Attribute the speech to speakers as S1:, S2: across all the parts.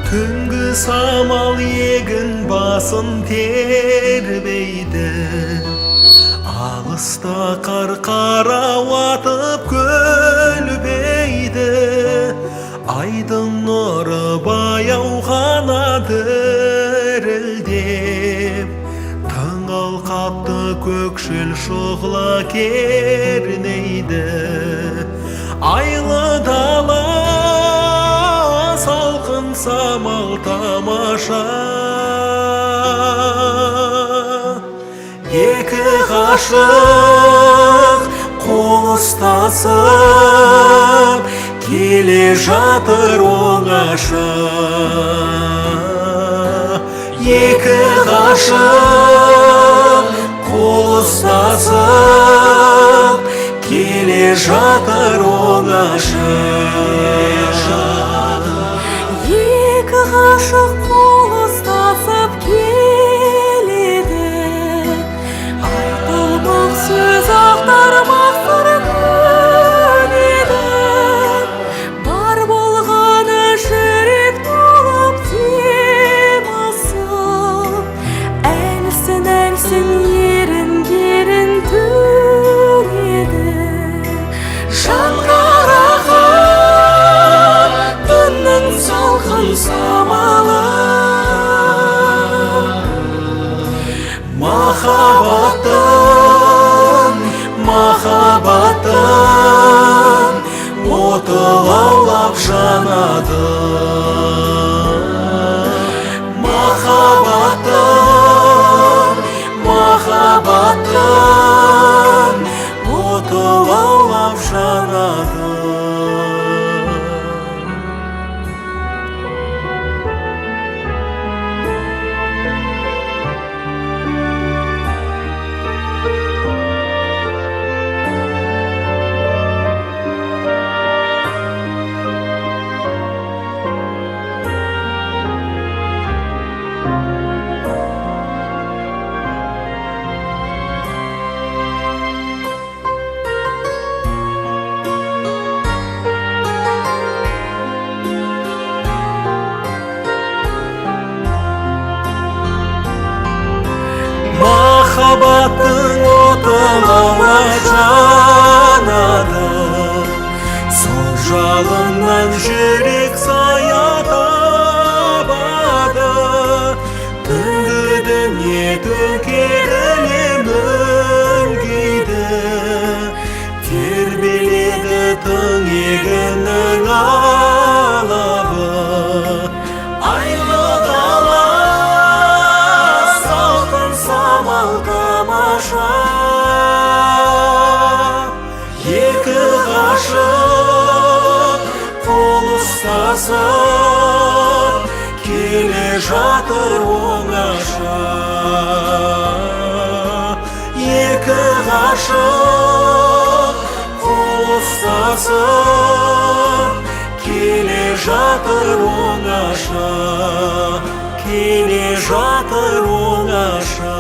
S1: Түнгі самал егін басын тербейді, алыста қар қарауатып көлбейді. Айдың нұры баяу ғана дірілдеп, тыңғыл қапты көкшіл шұғла кернейді. Айлы дала салқын самал тамаша, екі ғашық қол ұстасып келе жатыр оңаша. Екі ғашық қол ұстасып келе жатыр оңаша.
S2: Екі ғашық қол ұстасып келеді, айтылмақ сөз ақтармақ сыр көнеді. Бар болғаны жүрек толып демасып, әлсін ерін төгеді. Жанға рахат түннің салқын самалы, махаббаттың оты лаулап жанады. Махаббаттың оты лаулап жанады. Махаббаттың оты лаулап жанады, сол жалыннан жүрек сая табады. Түнгі дүние төңкеріле мүлгиді, тербеледі тың егіннің алабы. Айлы дала салқын самал тамаша, екі ғашық қол ұстасып келе жатыр оңаша. Екі ғашық қол ұстасып келе жатыр оңаша, келе жатыр оңаша.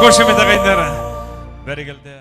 S3: қошемет ағайындары. Бәрекелді.